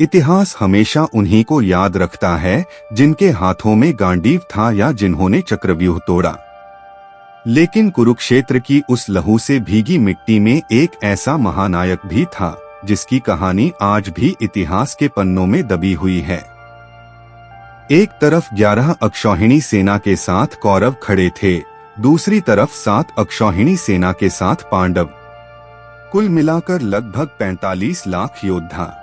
इतिहास हमेशा उन्हीं को याद रखता है जिनके हाथों में गांडीव था या जिन्होंने चक्रव्यूह तोड़ा। लेकिन कुरुक्षेत्र की उस लहू से भीगी मिट्टी में एक ऐसा महानायक भी था जिसकी कहानी आज भी इतिहास के पन्नों में दबी हुई है। एक तरफ 11 अक्षौहिणी सेना के साथ कौरव खड़े थे, दूसरी तरफ 7 अक्षौहिणी सेना के साथ पांडव। कुल मिलाकर लगभग 45 लाख योद्धा।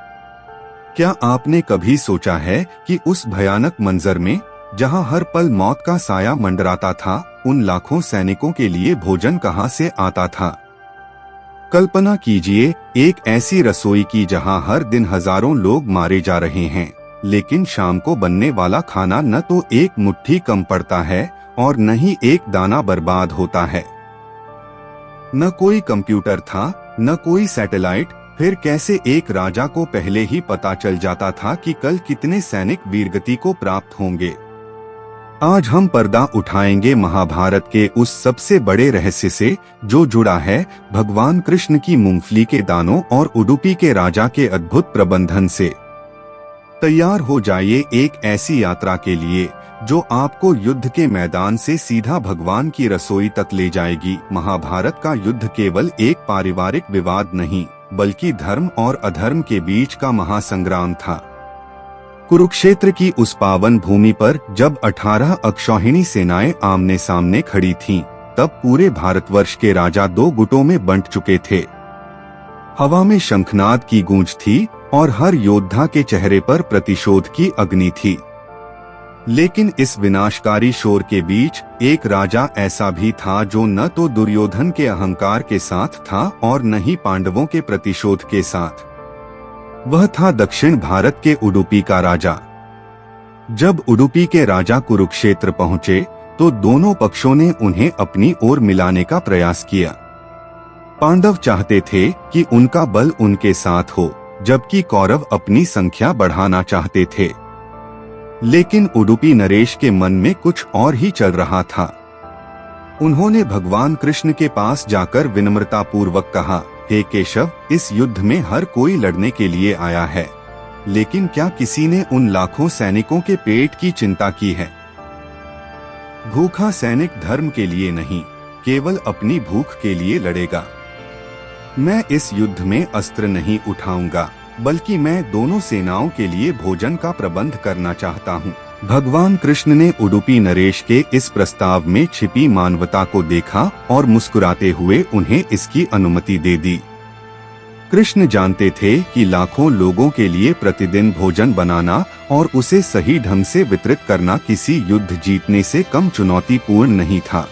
क्या आपने कभी सोचा है कि उस भयानक मंजर में, जहां हर पल मौत का साया मंडराता था, उन लाखों सैनिकों के लिए भोजन कहां से आता था? कल्पना कीजिए एक ऐसी रसोई की जहां हर दिन हजारों लोग मारे जा रहे हैं, लेकिन शाम को बनने वाला खाना न तो एक मुट्ठी कम पड़ता है और न ही एक दाना बर्बाद होता है। न कोई कंप्यूटर था, न कोई सैटेलाइट। फिर कैसे एक राजा को पहले ही पता चल जाता था कि कल कितने सैनिक वीरगति को प्राप्त होंगे? आज हम पर्दा उठाएंगे महाभारत के उस सबसे बड़े रहस्य से जो जुड़ा है भगवान कृष्ण की मूंगफली के दानों और उडुपी के राजा के अद्भुत प्रबंधन से। तैयार हो जाइए एक ऐसी यात्रा के लिए जो आपको युद्ध के मैदान से सीधा भगवान की रसोई तक ले जाएगी। महाभारत का युद्ध केवल एक पारिवारिक विवाद नहीं, बल्कि धर्म और अधर्म के बीच का महासंग्राम था। कुरुक्षेत्र की उस पावन भूमि पर जब 18 अक्षौहिणी सेनाएं आमने सामने खड़ी थीं, तब पूरे भारतवर्ष के राजा 2 गुटों में बंट चुके थे। हवा में शंखनाद की गूंज थी और हर योद्धा के चेहरे पर प्रतिशोध की अग्नि थी। लेकिन इस विनाशकारी शोर के बीच एक राजा ऐसा भी था जो न तो दुर्योधन के अहंकार के साथ था और न ही पांडवों के प्रतिशोध के साथ। वह था दक्षिण भारत के उडुपी का राजा। जब उडुपी के राजा कुरुक्षेत्र पहुंचे तो दोनों पक्षों ने उन्हें अपनी ओर मिलाने का प्रयास किया। पांडव चाहते थे कि उनका बल उनके साथ हो, जबकि कौरव अपनी संख्या बढ़ाना चाहते थे। लेकिन उडुपी नरेश के मन में कुछ और ही चल रहा था। उन्होंने भगवान कृष्ण के पास जाकर विनम्रता पूर्वक कहा, हे केशव, इस युद्ध में हर कोई लड़ने के लिए आया है, लेकिन क्या किसी ने उन लाखों सैनिकों के पेट की चिंता की है? भूखा सैनिक धर्म के लिए नहीं, केवल अपनी भूख के लिए लड़ेगा। मैं इस युद्ध में अस्त्र नहीं उठाऊंगा, बल्कि मैं दोनों सेनाओं के लिए भोजन का प्रबंध करना चाहता हूँ। भगवान कृष्ण ने उडुपी नरेश के इस प्रस्ताव में छिपी मानवता को देखा और मुस्कुराते हुए उन्हें इसकी अनुमति दे दी। कृष्ण जानते थे कि लाखों लोगों के लिए प्रतिदिन भोजन बनाना और उसे सही ढंग से वितरित करना किसी युद्ध जीतने से कम चुनौतीपूर्ण नहीं था।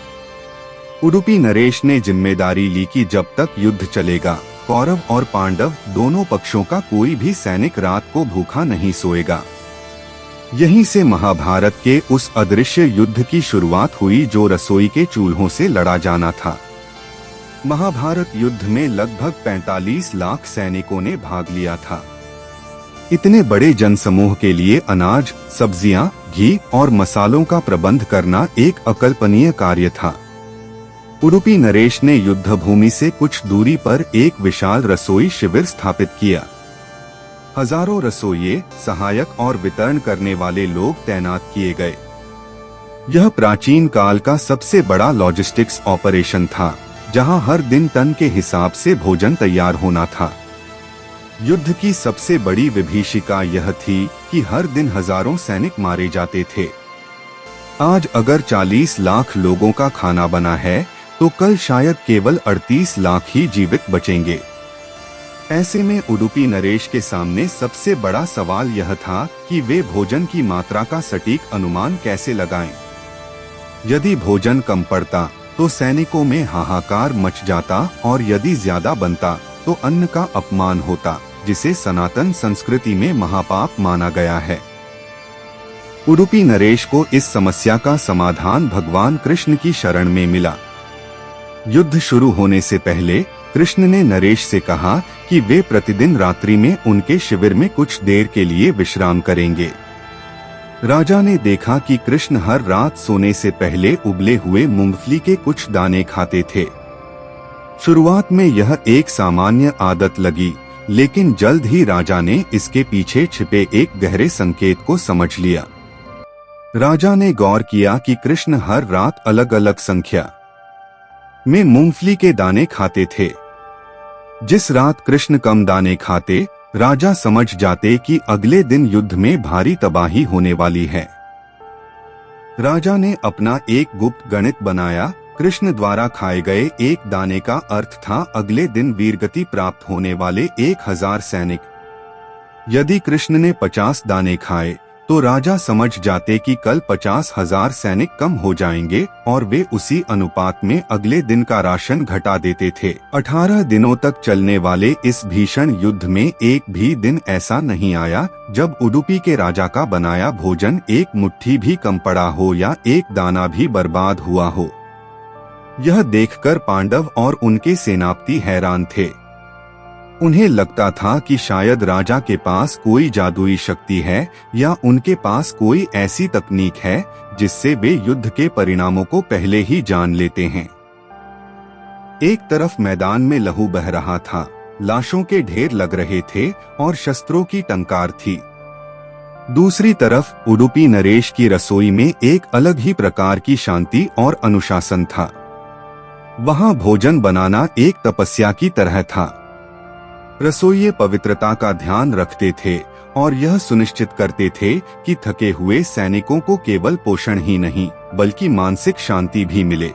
उडुपी नरेश ने जिम्मेदारी ली कि जब तक युद्ध चलेगा, कौरव और पांडव दोनों पक्षों का कोई भी सैनिक रात को भूखा नहीं सोएगा। यहीं से महाभारत के उस अदृश्य युद्ध की शुरुआत हुई जो रसोई के चूल्हों से लड़ा जाना था। महाभारत युद्ध में लगभग 45 लाख सैनिकों ने भाग लिया था। इतने बड़े जनसमूह के लिए अनाज, सब्जियां, घी और मसालों का प्रबंध करना एक अकल्पनीय कार्य था। उडुपी नरेश ने युद्ध भूमि से कुछ दूरी पर एक विशाल रसोई शिविर स्थापित किया। हजारों रसोइये, सहायक और वितरण करने वाले लोग तैनात किए गए। यह प्राचीन काल का सबसे बड़ा लॉजिस्टिक्स ऑपरेशन था, जहां हर दिन टन के हिसाब से भोजन तैयार होना था। युद्ध की सबसे बड़ी विभीषिका यह थी कि हर दिन हजारों सैनिक मारे जाते थे। आज अगर 40 लाख लोगों का खाना बना है, तो कल शायद केवल 38 लाख ही जीवित बचेंगे। ऐसे में उडुपी नरेश के सामने सबसे बड़ा सवाल यह था कि वे भोजन की मात्रा का सटीक अनुमान कैसे लगाएं। यदि भोजन कम पड़ता तो सैनिकों में हाहाकार मच जाता और यदि ज्यादा बनता तो अन्न का अपमान होता, जिसे सनातन संस्कृति में महापाप माना गया है। उडुपी नरेश को इस समस्या का समाधान भगवान कृष्ण की शरण में मिला। युद्ध शुरू होने से पहले कृष्ण ने नरेश से कहा कि वे प्रतिदिन रात्रि में उनके शिविर में कुछ देर के लिए विश्राम करेंगे। राजा ने देखा कि कृष्ण हर रात सोने से पहले उबले हुए मूंगफली के कुछ दाने खाते थे। शुरुआत में यह एक सामान्य आदत लगी, लेकिन जल्द ही राजा ने इसके पीछे छिपे एक गहरे संकेत को समझ लिया। राजा ने गौर किया कि कृष्ण हर रात अलग अलग संख्या में मूंगफली के दाने खाते थे। जिस रात कृष्ण कम दाने खाते, राजा समझ जाते कि अगले दिन युद्ध में भारी तबाही होने वाली है। राजा ने अपना एक गुप्त गणित बनाया। कृष्ण द्वारा खाए गए एक दाने का अर्थ था अगले दिन वीरगति प्राप्त होने वाले 1000 सैनिक। यदि कृष्ण ने 50 दाने खाए तो राजा समझ जाते कि कल 50,000 सैनिक कम हो जाएंगे और वे उसी अनुपात में अगले दिन का राशन घटा देते थे। 18 दिनों तक चलने वाले इस भीषण युद्ध में एक भी दिन ऐसा नहीं आया जब उडुपी के राजा का बनाया भोजन एक मुट्ठी भी कम पड़ा हो या एक दाना भी बर्बाद हुआ हो। यह देखकर पांडव और उनके सेनापति हैरान थे। उन्हें लगता था कि शायद राजा के पास कोई जादुई शक्ति है या उनके पास कोई ऐसी तकनीक है जिससे वे युद्ध के परिणामों को पहले ही जान लेते हैं। एक तरफ मैदान में लहू बह रहा था, लाशों के ढेर लग रहे थे और शस्त्रों की टंकार थी। दूसरी तरफ उडुपी नरेश की रसोई में एक अलग ही प्रकार की शांति और अनुशासन था। वहां भोजन बनाना एक तपस्या की तरह था। रसोइये पवित्रता का ध्यान रखते थे और यह सुनिश्चित करते थे कि थके हुए सैनिकों को केवल पोषण ही नहीं बल्कि मानसिक शांति भी मिले।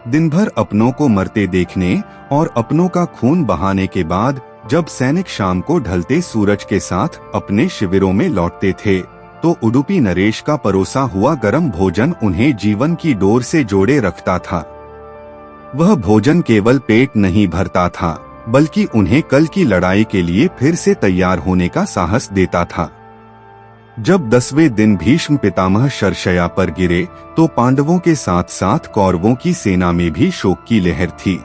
दिन भर अपनों को मरते देखने और अपनों का खून बहाने के बाद जब सैनिक शाम को ढलते सूरज के साथ अपने शिविरों में लौटते थे तो उडुपी नरेश का परोसा हुआ गर्म भोजन उन्हें जीवन की डोर से जोड़े रखता था। वह भोजन केवल पेट नहीं भरता था बल्कि उन्हें कल की लड़ाई के लिए फिर से तैयार होने का साहस देता था। जब 10वें दिन भीष्म पितामह शरशया पर गिरे तो पांडवों के साथ साथ कौरवों की सेना में भी शोक की लहर थी।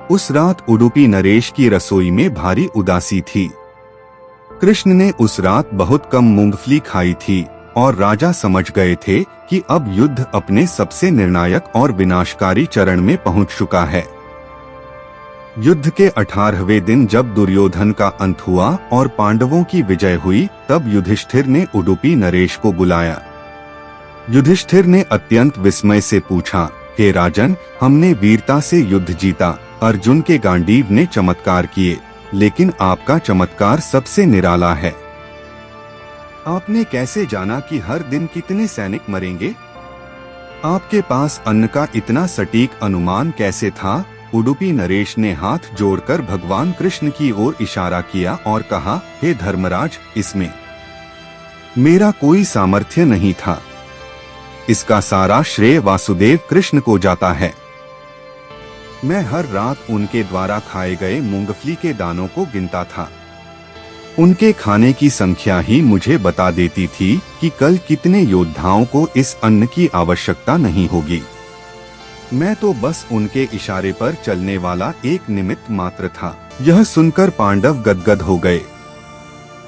उस रात उडुपी नरेश की रसोई में भारी उदासी थी। कृष्ण ने उस रात बहुत कम मूंगफली खाई थी और राजा समझ गए थे कि अब युद्ध अपने सबसे निर्णायक और विनाशकारी चरण में पहुंच चुका है। युद्ध के 18वें दिन जब दुर्योधन का अंत हुआ और पांडवों की विजय हुई तब युधिष्ठिर ने उडुपी नरेश को बुलाया। युधिष्ठिर ने अत्यंत विस्मय से पूछा, हे राजन, हमने वीरता से युद्ध जीता, अर्जुन के गांडीव ने चमत्कार किए, लेकिन आपका चमत्कार सबसे निराला है। आपने कैसे जाना कि हर दिन कितने सैनिक मरेंगे? आपके पास अन्न का इतना सटीक अनुमान कैसे था? उडुपी नरेश ने हाथ जोड़कर भगवान कृष्ण की ओर इशारा किया और कहा, हे धर्मराज, इसमें मेरा कोई सामर्थ्य नहीं था। इसका सारा श्रेय वासुदेव कृष्ण को जाता है। मैं हर रात उनके द्वारा खाए गए मूंगफली के दानों को गिनता था। उनके खाने की संख्या ही मुझे बता देती थी कि कल कितने योद्धाओं को इस अन्न की आवश्यकता नहीं होगी। मैं तो बस उनके इशारे पर चलने वाला एक निमित्त मात्र था। यह सुनकर पांडव गदगद हो गए।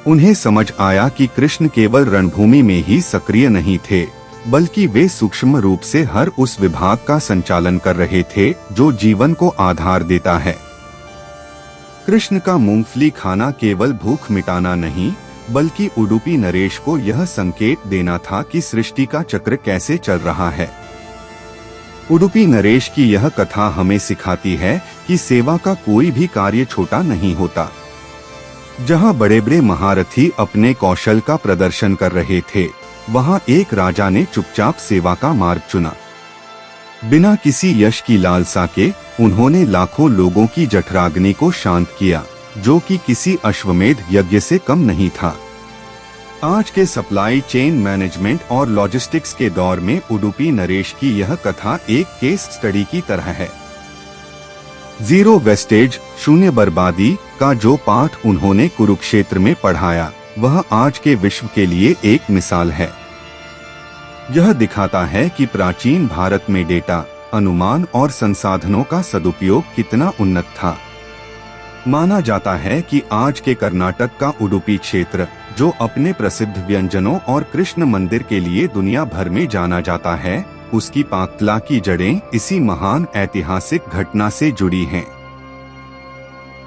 उन्हें समझ आया कि कृष्ण केवल रणभूमि में ही सक्रिय नहीं थे, बल्कि वे सूक्ष्म रूप से हर उस विभाग का संचालन कर रहे थे जो जीवन को आधार देता है। कृष्ण का मूंगफली खाना केवल भूख मिटाना नहीं, बल्कि उडुपी नरेश को यह संकेत देना था कि सृष्टि का चक्र कैसे चल रहा है। उडुपी नरेश की यह कथा हमें सिखाती है कि सेवा का कोई भी कार्य छोटा नहीं होता। जहां बड़े बड़े महारथी अपने कौशल का प्रदर्शन कर रहे थे, वहां एक राजा ने चुपचाप सेवा का मार्ग चुना। बिना किसी यश की लालसा के उन्होंने लाखों लोगों की जठराग्नि को शांत किया, जो कि किसी अश्वमेध यज्ञ से कम नहीं था। आज के सप्लाई चेन मैनेजमेंट और लॉजिस्टिक्स के दौर में उडुपी नरेश की यह कथा एक केस स्टडी की तरह है। जीरो वेस्टेज, शून्य बर्बादी का जो पाठ उन्होंने कुरुक्षेत्र में पढ़ाया, वह आज के विश्व के लिए एक मिसाल है। यह दिखाता है कि प्राचीन भारत में डेटा, अनुमान और संसाधनों का सदुपयोग कितना उन्नत था। माना जाता है कि आज के कर्नाटक का उडुपी क्षेत्र, जो अपने प्रसिद्ध व्यंजनों और कृष्ण मंदिर के लिए दुनिया भर में जाना जाता है, उसकी पाककला की जड़ें इसी महान ऐतिहासिक घटना से जुड़ी हैं।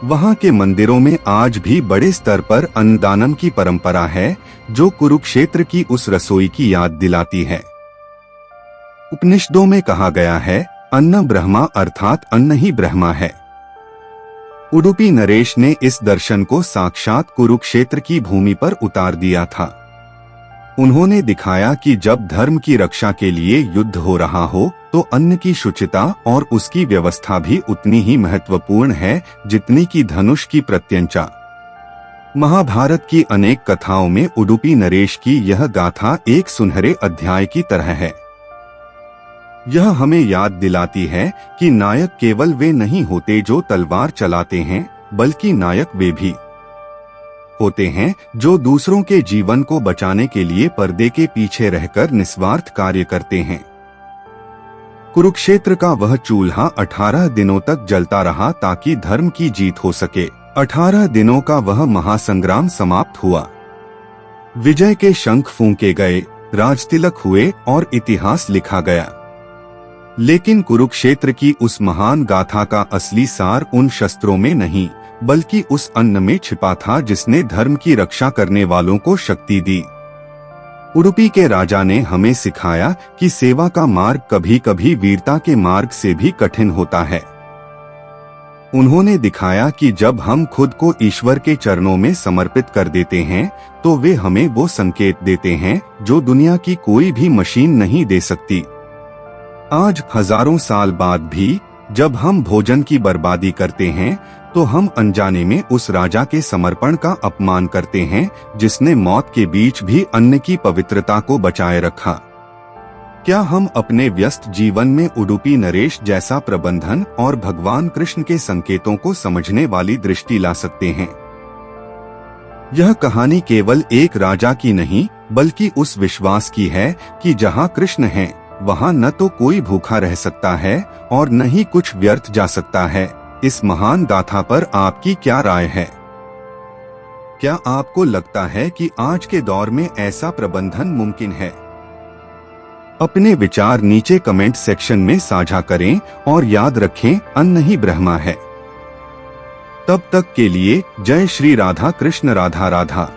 वहाँ के मंदिरों में आज भी बड़े स्तर पर अन्नदानम की परंपरा है, जो कुरुक्षेत्र की उस रसोई की याद दिलाती है। उपनिषदों में कहा गया है, अन्न ब्रह्मा अर्थात अन्न ही ब्रह्मा है। उडुपी नरेश ने इस दर्शन को साक्षात कुरुक्षेत्र की भूमि पर उतार दिया था। उन्होंने दिखाया कि जब धर्म की रक्षा के लिए युद्ध हो रहा हो तो अन्न की शुचिता और उसकी व्यवस्था भी उतनी ही महत्वपूर्ण है जितनी कि धनुष की प्रत्यंचा। महाभारत की अनेक कथाओं में उडुपी नरेश की यह गाथा एक सुनहरे अध्याय की तरह है। यह हमें याद दिलाती है कि नायक केवल वे नहीं होते जो तलवार चलाते हैं, बल्कि नायक वे भी होते हैं जो दूसरों के जीवन को बचाने के लिए पर्दे के पीछे रहकर निस्वार्थ कार्य करते हैं। कुरुक्षेत्र का वह चूल्हा 18 दिनों तक जलता रहा ताकि धर्म की जीत हो सके। 18 दिनों का वह महासंग्राम समाप्त हुआ। विजय के शंख फूंके गए, राजतिलक हुए और इतिहास लिखा गया। लेकिन कुरुक्षेत्र की उस महान गाथा का असली सार उन शस्त्रों में नहीं, बल्कि उस अन्न में छिपा था जिसने धर्म की रक्षा करने वालों को शक्ति दी। उडुपी के राजा ने हमें सिखाया कि सेवा का मार्ग कभी कभी वीरता के मार्ग से भी कठिन होता है। उन्होंने दिखाया कि जब हम खुद को ईश्वर के चरणों में समर्पित कर देते हैं तो वे हमें वो संकेत देते हैं जो दुनिया की कोई भी मशीन नहीं दे सकती। आज हजारों साल बाद भी जब हम भोजन की बर्बादी करते हैं तो हम अनजाने में उस राजा के समर्पण का अपमान करते हैं जिसने मौत के बीच भी अन्न की पवित्रता को बचाए रखा। क्या हम अपने व्यस्त जीवन में उडुपी नरेश जैसा प्रबंधन और भगवान कृष्ण के संकेतों को समझने वाली दृष्टि ला सकते हैं? यह कहानी केवल एक राजा की नहीं, बल्कि उस विश्वास की है कि जहाँ कृष्ण हैं, वहाँ न तो कोई भूखा रह सकता है और न ही कुछ व्यर्थ जा सकता है। इस महान गाथा पर आपकी क्या राय है? क्या आपको लगता है कि आज के दौर में ऐसा प्रबंधन मुमकिन है? अपने विचार नीचे कमेंट सेक्शन में साझा करें और याद रखें, अन्न ही ब्रह्मा है। तब तक के लिए जय श्री राधा कृष्ण। राधा राधा।